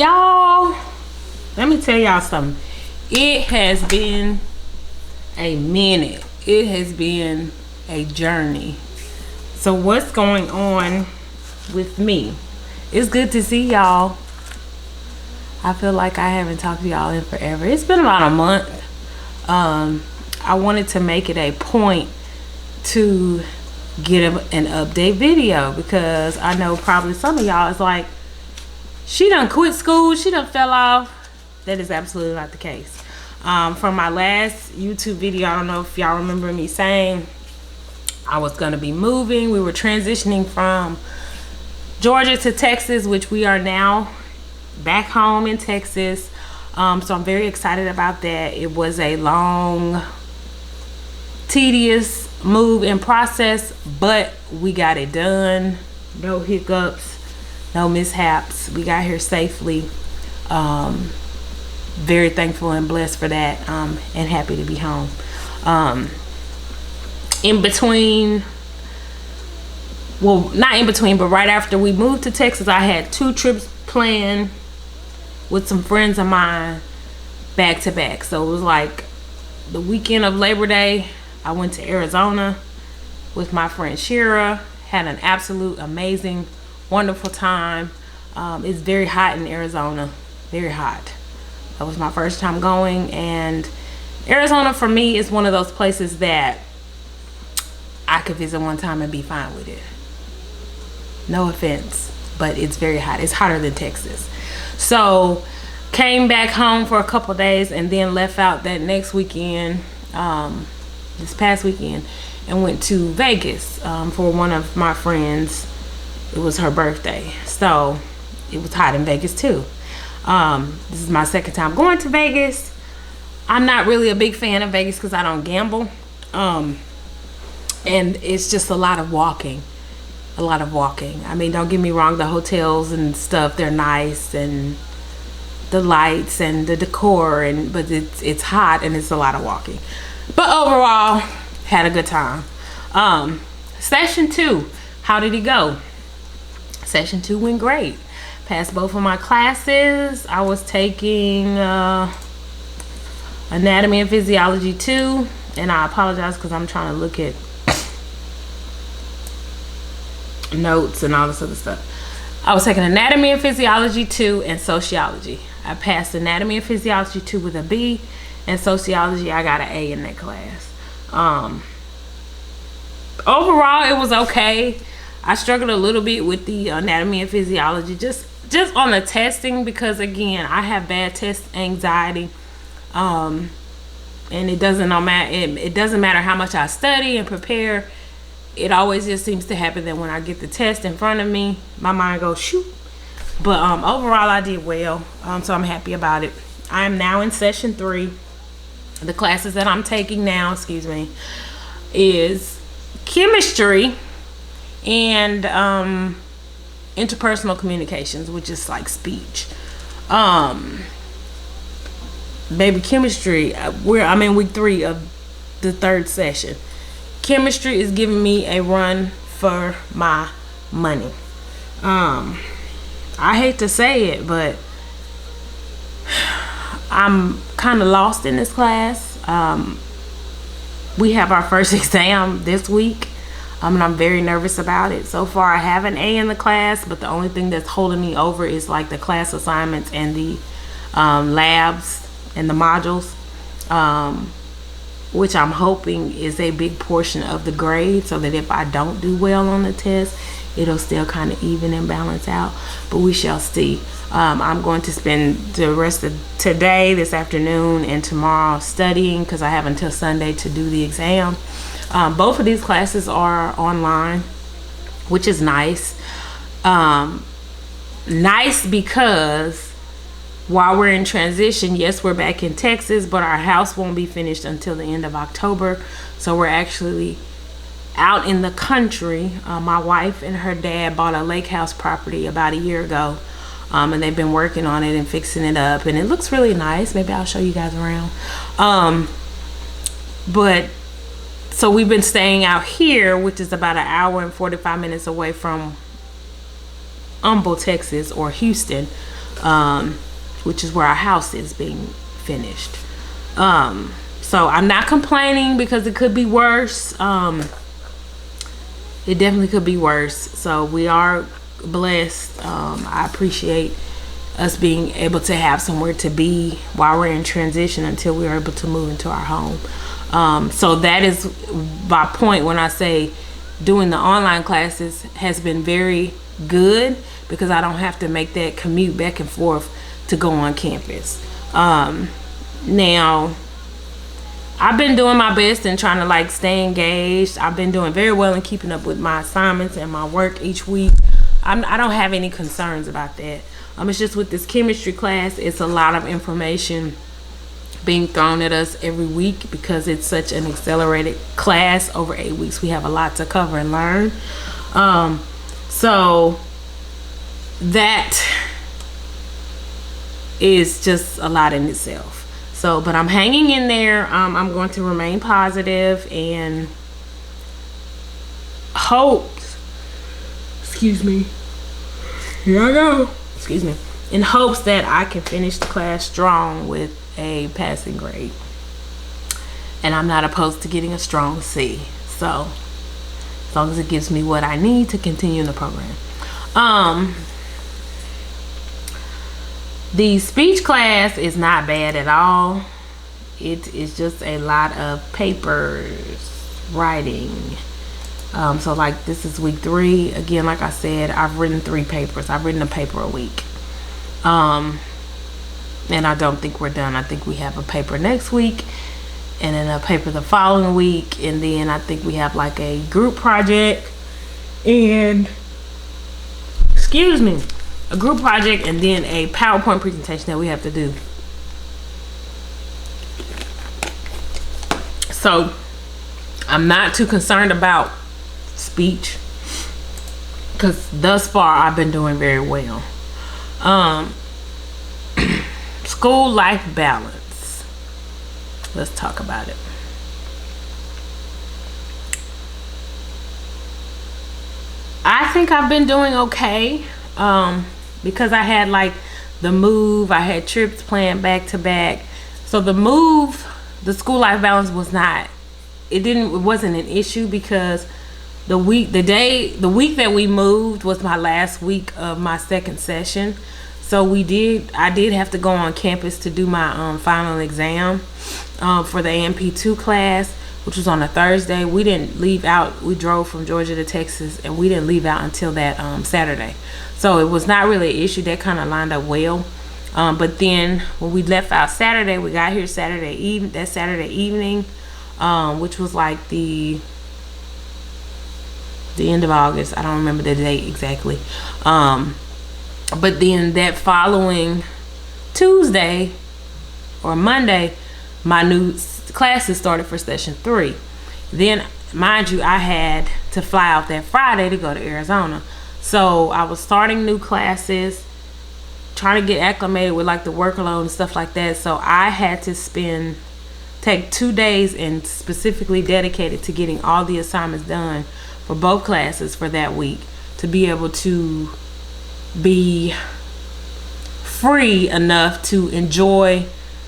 y'all, let me tell y'all something. It has been a minute. It has been a journey. So what's going on with me? It's good to see y'all. I feel like I haven't talked to y'all in forever. It's been about a month. I wanted to make it a point to get an update video, because I know probably some of y'all is like, she done quit school, she done fell off. That is absolutely not the case. From my last YouTube video, I don't know if y'all remember me saying I was gonna be moving. We were transitioning from Georgia to Texas, which we are now back home in Texas. So I'm very excited about that. It was a long, tedious move and process, but we got it done. No hiccups, no mishaps. We got here safely. Very thankful and blessed for that, and happy to be home. In between, well, not in between, but right after we moved to Texas, I had 2 trips planned with some friends of mine back to back. So it was like the weekend of Labor Day, I went to Arizona with my friend Shira. Had an absolute amazing, wonderful time. It's very hot in Arizona, very hot. That was my first time going, and Arizona for me is one of those places that I could visit one time and be fine with it. No offense, but it's very hot. It's hotter than Texas. So came back home for a couple days and then left out that next weekend, this past weekend, and went to Vegas for one of my friends. It was her birthday, so it was hot in Vegas too. This is my second time going to Vegas. I'm not really a big fan of Vegas because I don't gamble, and it's just a lot of walking. I mean, don't get me wrong, the hotels and stuff, they're nice, and the lights and the decor, but it's hot and it's a lot of walking. But overall, had a good time. Session 2, how did it go? Session 2 went great. Passed both of my classes. I was taking Anatomy and Physiology 2, and I apologize because I'm trying to look at notes and all this other stuff. I was taking Anatomy and Physiology 2 and Sociology. I passed Anatomy and Physiology 2 with a B, and Sociology I got an A in that class. Overall, it was okay. I struggled a little bit with the Anatomy and Physiology, just on the testing, because again, I have bad test anxiety, and it doesn't matter how much I study and prepare. It always just seems to happen that when I get the test in front of me, my mind goes shoot. But overall, I did well, so I'm happy about it. I am now in session 3. The classes that I'm taking now, is chemistry and interpersonal communications, which is like speech. Baby, chemistry, I'm in week 3 of the 3rd session. Chemistry is giving me a run for my money. I hate to say it, but I'm kind of lost in this class. We have our first exam this week, and I'm very nervous about it. So far, I have an A in the class, but the only thing that's holding me over is like the class assignments and the labs and the modules, which I'm hoping is a big portion of the grade, so that if I don't do well on the test, it'll still kind of even and balance out. But we shall see. I'm going to spend the rest of today, this afternoon, and tomorrow studying, because I have until Sunday to do the exam. Both of these classes are online, which is nice. Nice because while we're in transition, yes, we're back in Texas, but our house won't be finished until the end of October. So we're actually out in the country. My wife and her dad bought a lake house property about a year ago, and they've been working on it and fixing it up, and it looks really nice. Maybe I'll show you guys around. But so we've been staying out here, which is about an hour and 45 minutes away from Humble, Texas, or Houston. which is where our house is being finished. So I'm not complaining because it could be worse. It definitely could be worse. So we are blessed. I appreciate us being able to have somewhere to be while we're in transition until we're able to move into our home. So that is my point when I say doing the online classes has been very good, because I don't have to make that commute back and forth to go on campus. Now, I've been doing my best and trying to like stay engaged. I've been doing very well in keeping up with my assignments and my work each week. I don't have any concerns about that. It's just with this chemistry class, it's a lot of information being thrown at us every week because it's such an accelerated class over 8 weeks. We have a lot to cover and learn. So that is just a lot in itself. So, but I'm hanging in there. I'm going to remain positive and hope, excuse me, here I go, excuse me, in hopes that I can finish the class strong with a passing grade. And I'm not opposed to getting a strong C. So, as long as it gives me what I need to continue in the program. The speech class is not bad at all. It is just a lot of papers, writing. So like this is week 3. Again, like I said, I've written 3 papers. I've written a paper a week. And I don't think we're done. I think we have a paper next week, and then a paper the following week, and then I think we have like a group project and, excuse me, a group project, and then a PowerPoint presentation that we have to do. So I'm not too concerned about speech because thus far I've been doing very well. School life balance. Let's talk about it. I think I've been doing okay. Because I had like the move, I had trips planned back to back. So the move, the school life balance was not, it wasn't an issue because the week that we moved was my last week of my second session. So I did have to go on campus to do my final exam for the AMP2 class, which was on a Thursday. We didn't leave out, we drove from Georgia to Texas, and we didn't leave out until that Saturday. So it was not really an issue. That kind of lined up well. But then when we left out Saturday, we got here Saturday evening, which was like the end of August. I don't remember the date exactly. But then that following Tuesday or Monday, my new classes started for session 3. Then, mind you, I had to fly out that Friday to go to Arizona. So I was starting new classes, trying to get acclimated with like the workload and stuff like that. So I had to take 2 days and specifically dedicated to getting all the assignments done for both classes for that week to be able to be free enough to enjoy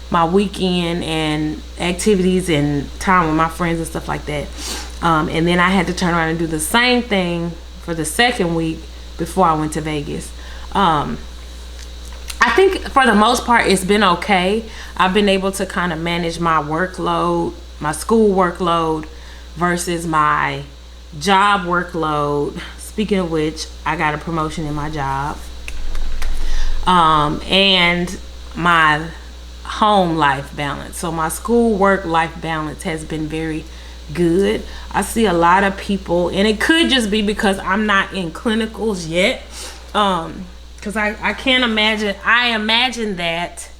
my weekend and activities and time with my friends and stuff like that. And then I had to turn around and do the same thing for the second week before I went to Vegas. I think for the most part it's been okay. I've been able to kind of manage my workload, my school workload versus my job workload. Speaking of which, I got a promotion in my job. And my home life balance. So my school work life balance has been very good. I see a lot of people, and it could just be because I'm not in clinicals yet, because I can't imagine, I imagine that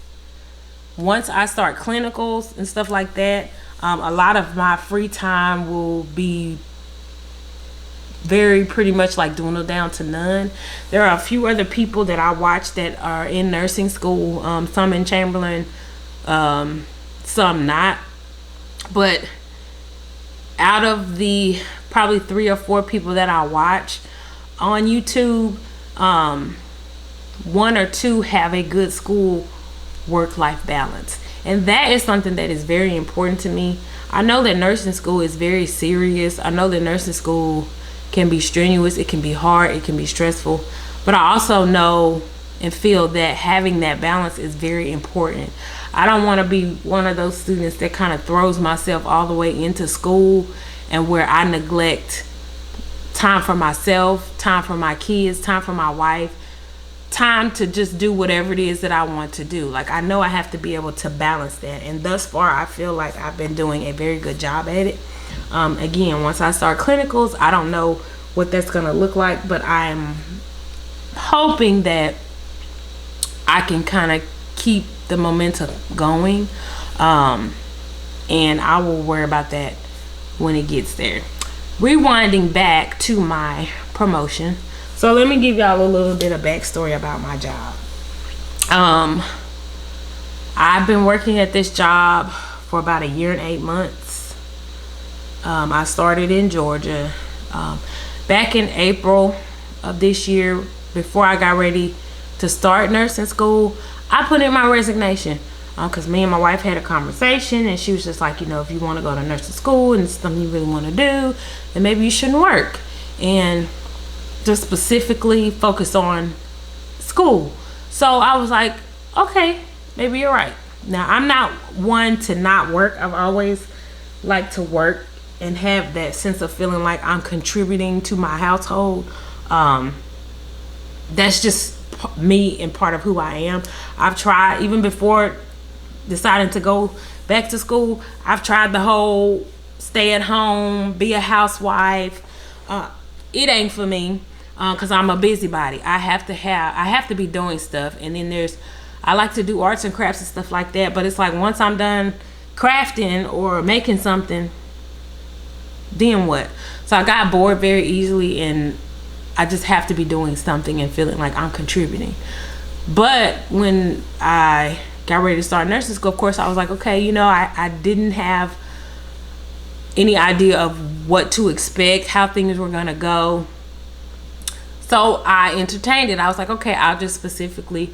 once I start clinicals and stuff like that, a lot of my free time will be very pretty much like dwindled down to none. There are a few other people that I watch that are in nursing school, some in Chamberlain, some not, but out of the probably 3 or 4 people that I watch on YouTube, one or two have a good school work-life balance. And that is something that is very important to me. I know that nursing school is very serious. I know that nursing school can be strenuous, it can be hard, it can be stressful. But I also know and feel that having that balance is very important. I don't want to be one of those students that kind of throws myself all the way into school and where I neglect time for myself, time for my kids, time for my wife, time to just do whatever it is that I want to do. Like, I know I have to be able to balance that, and thus far I feel like I've been doing a very good job at it. Again, once I start clinicals, I don't know what that's gonna look like, but I'm hoping that I can kind of keep the momentum going, and I will worry about that when it gets there. Rewinding back to my promotion, so let me give y'all a little bit of backstory about my job. I've been working at this job for about 1 year and 8 months. I started in Georgia back in April of this year. Before I got ready to start nursing school, I put in my resignation because me and my wife had a conversation, and she was just like, you know, if you want to go to nursing school and it's something you really want to do, then maybe you shouldn't work and just specifically focus on school. So I was like, okay, maybe you're right. Now, I'm not one to not work. I've always liked to work and have that sense of feeling like I'm contributing to my household. That's just me and part of who I am. I've tried, even before deciding to go back to school, I've tried the whole stay at home, be a housewife. It ain't for me, because I'm a busybody. I have to be doing stuff. And then I like to do arts and crafts and stuff like that, but it's like once I'm done crafting or making something, then what? So I got bored very easily, and I just have to be doing something and feeling like I'm contributing. But when I got ready to start nursing school, of course, I was like, okay, you know, I didn't have any idea of what to expect, how things were gonna go. So I entertained it. I was like, okay, I'll just specifically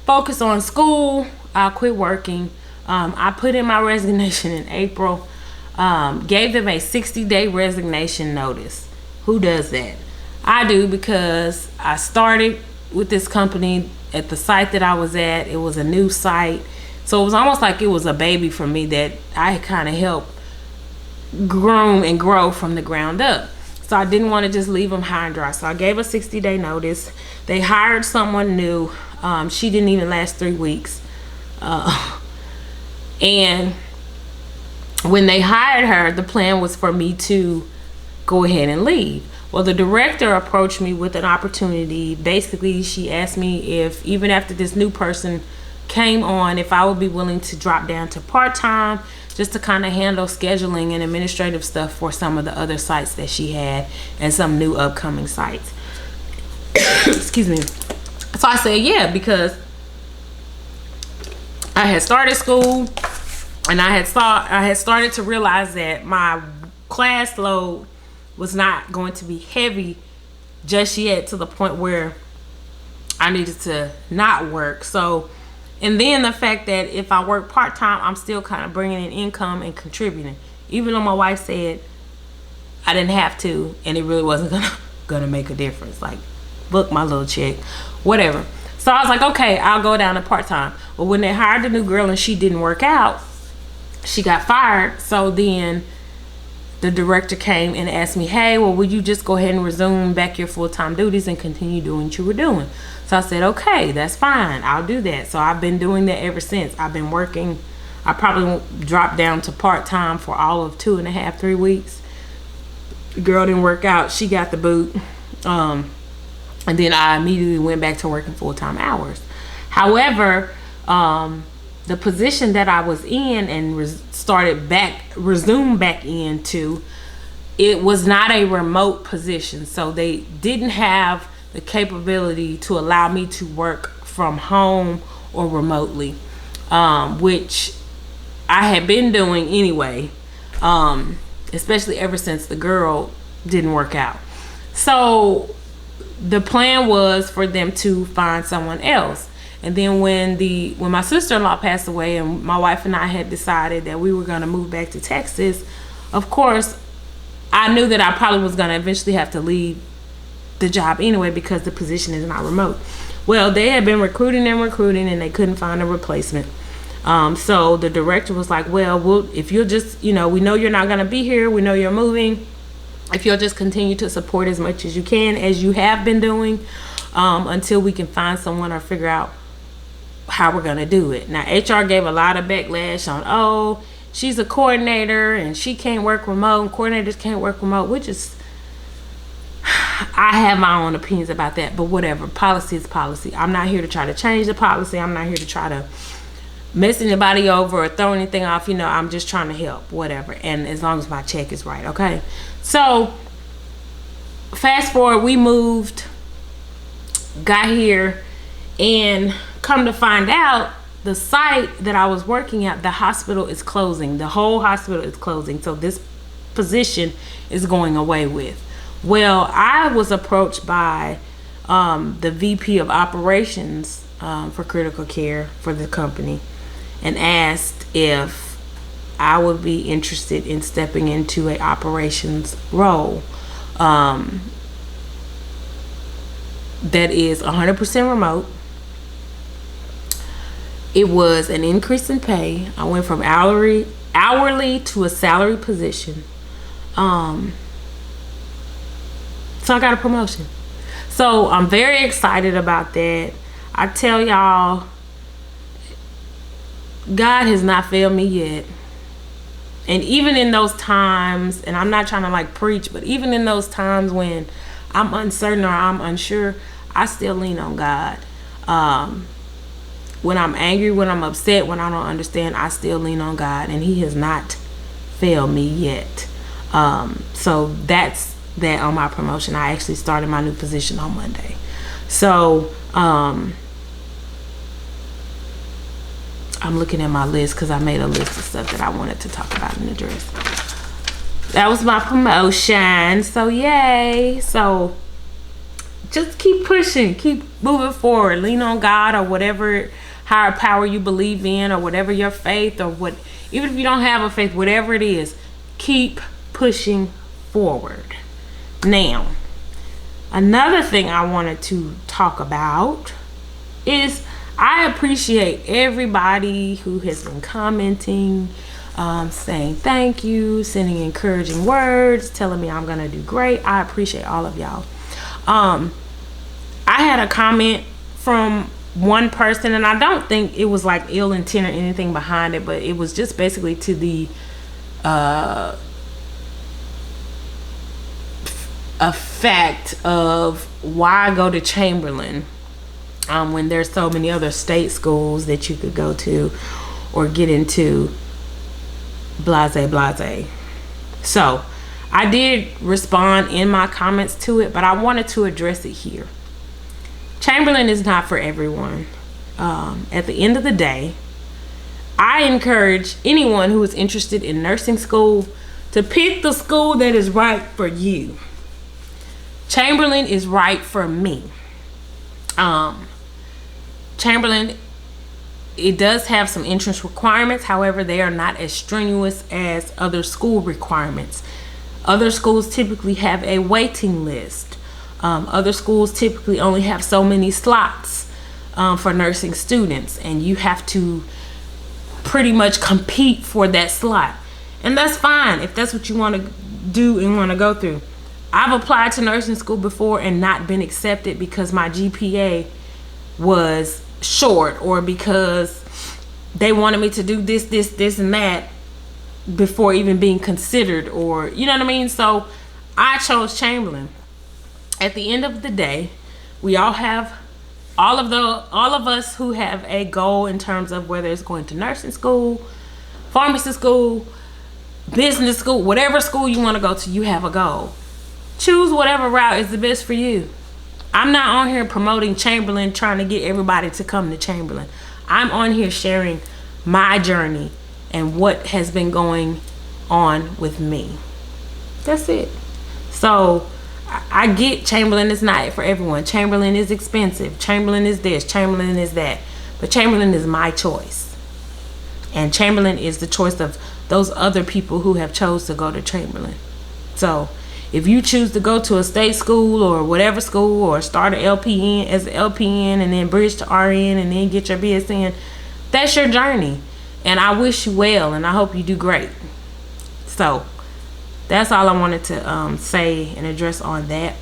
focus on school. I'll quit working. I put in my resignation in April, gave them a 60-day resignation notice. Who does that? I do, because I started with this company at the site that I was at. It was a new site, so it was almost like it was a baby for me that I kind of helped groom and grow from the ground up. So I didn't want to just leave them high and dry, so I gave a 60-day notice. They hired someone new. She didn't even last 3 weeks, and when they hired her, the plan was for me to go ahead and leave. Well, the director approached me with an opportunity. Basically, she asked me if, even after this new person came on, if I would be willing to drop down to part-time, just to kind of handle scheduling and administrative stuff for some of the other sites that she had and some new upcoming sites. Excuse me. So I said yeah, because I had started school, and I had started to realize that my class load was not going to be heavy just yet, to the point where I needed to not work. So, and then the fact that if I work part-time, I'm still kind of bringing in income and contributing, even though my wife said I didn't have to, and it really wasn't gonna make a difference. Like, book my little check, whatever. So I was like, okay, I'll go down to part-time. But when they hired the new girl and she didn't work out, she got fired. So then the director came and asked me, hey, well, would you just go ahead and resume back your full-time duties and continue doing what you were doing? So I said, okay, that's fine. I'll do that. So I've been doing that ever since. I've been working. I probably won't drop down to part-time for all of 2.5, 3 weeks. The girl didn't work out. She got the boot. And then I immediately went back to working full-time hours. However, the position that I was in and resumed back into, it was not a remote position. So they didn't have the capability to allow me to work from home or remotely, which I had been doing anyway, especially ever since the girl didn't work out. So the plan was for them to find someone else. And then when my sister-in-law passed away and my wife and I had decided that we were going to move back to Texas, of course, I knew that I probably was going to eventually have to leave the job anyway because the position is not remote. Well, they had been recruiting and they couldn't find a replacement. So the director was like, well, if you'll just, we know you're not going to be here. We know you're moving. If you'll just continue to support as much as you can, as you have been doing, until we can find someone or figure out how we're going to do it. Now, HR gave a lot of backlash on, she's a coordinator and she can't work remote and coordinators can't work remote, which is, I have my own opinions about that, but whatever. Policy is policy. I'm not here to try to change the policy. I'm not here to try to mess anybody over or throw anything off. I'm just trying to help, whatever. And as long as my check is right, okay? So, fast forward, we moved, got here, and come to find out, the site that I was working at, the hospital is closing. The whole hospital is closing. So this position is going away with. Well, I was approached by the VP of operations for critical care for the company and asked if I would be interested in stepping into a operations role that is 100% remote. It was an increase in pay. I went from hourly to a salary position. So I got a promotion. So I'm very excited about that. I tell y'all, God has not failed me yet. And even in those times, and I'm not trying to preach, but even in those times when I'm uncertain or I'm unsure, I still lean on God. When I'm angry, when I'm upset, when I don't understand, I still lean on God, and He has not failed me yet. So that's that on my promotion. I actually started my new position on Monday. So I'm looking at my list because I made a list of stuff that I wanted to talk about in the dress. That was my promotion. So yay. So just keep pushing, keep moving forward, lean on God or whatever higher power you believe in, or whatever your faith, or what, even if you don't have a faith, whatever it is, keep pushing forward. Now, another thing I wanted to talk about is I appreciate everybody who has been commenting, saying thank you, sending encouraging words, telling me I'm gonna do great. I appreciate all of y'all. I had a comment from one person, and I don't think it was ill intent or anything behind it, but it was just basically to the effect of why go to Chamberlain when there's so many other state schools that you could go to or get into, blase. So I did respond in my comments to it, but I wanted to address it here. Chamberlain is not for everyone. At the end of the day, I encourage anyone who is interested in nursing school to pick the school that is right for you. Chamberlain is right for me. Chamberlain, it does have some entrance requirements. However, they are not as strenuous as other school requirements. Other schools typically have a waiting list. Other schools typically only have so many slots for nursing students, and you have to pretty much compete for that slot. And that's fine if that's what you want to do and want to go through. I've applied to nursing school before and not been accepted because my GPA was short, or because they wanted me to do this and that before even being considered, or you know what I mean. So I chose Chamberlain. At the end of the day, we all have all of us who have a goal in terms of whether it's going to nursing school, pharmacy school, business school, whatever school you want to go to, you have a goal. Choose whatever route is the best for you. I'm not on here promoting Chamberlain, trying to get everybody to come to Chamberlain. I'm on here sharing my journey and what has been going on with me. That's it. So I get Chamberlain is not for everyone. Chamberlain is expensive. Chamberlain is this. Chamberlain is that. But Chamberlain is my choice. And Chamberlain is the choice of those other people who have chose to go to Chamberlain. So if you choose to go to a state school or whatever school, or start an LPN as an LPN and then bridge to RN and then get your BSN, that's your journey. And I wish you well, and I hope you do great. So that's all I wanted to say and address on that.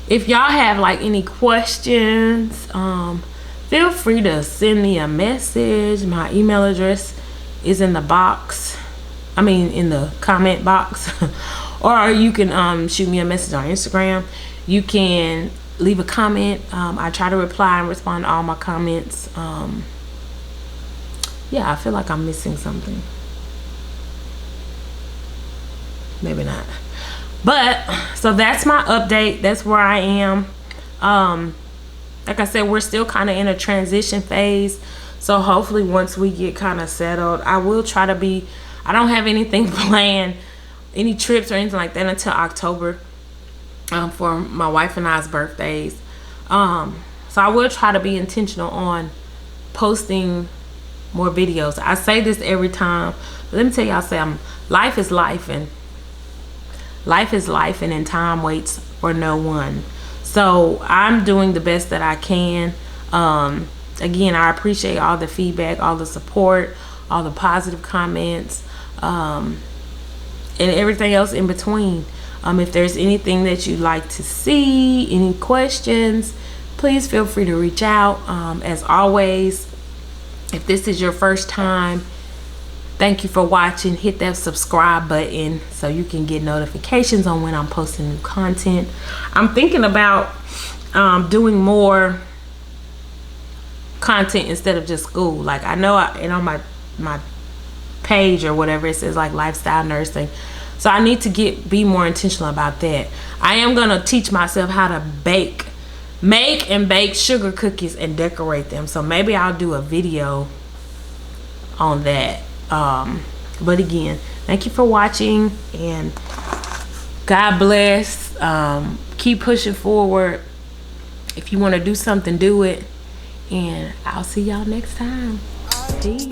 If y'all have like any questions, feel free to send me a message. My email address is in the box. I mean, in the comment box. Or you can shoot me a message on Instagram. You can leave a comment. I try to reply and respond to all my comments. Yeah, I feel like I'm missing something. Maybe not. But so that's my update. That's where I am. Like I said, we're still kind of in a transition phase. So hopefully once we get kind of settled, I will try to be, I don't have anything planned, any trips or anything like that until October for my wife and I's birthdays. So I will try to be intentional on posting more videos. I say this every time, but let me tell y'all, life is life, and life is life, and in time waits for no one. So I'm doing the best that I can. Again, I appreciate all the feedback, all the support, all the positive comments, and everything else in between. If there's anything that you'd like to see, any questions, please feel free to reach out. As always, if this is your first time, thank you for watching. Hit that subscribe button so you can get notifications on when I'm posting new content. I'm thinking about doing more content instead of just school. Like, I know on my page or whatever, it says like lifestyle nursing. So I need to be more intentional about that. I am gonna teach myself how to make and bake sugar cookies and decorate them. So maybe I'll do a video on that. But again, thank you for watching, and God bless. Keep pushing forward. If you want to do something, do it. And I'll see y'all next time. Peace.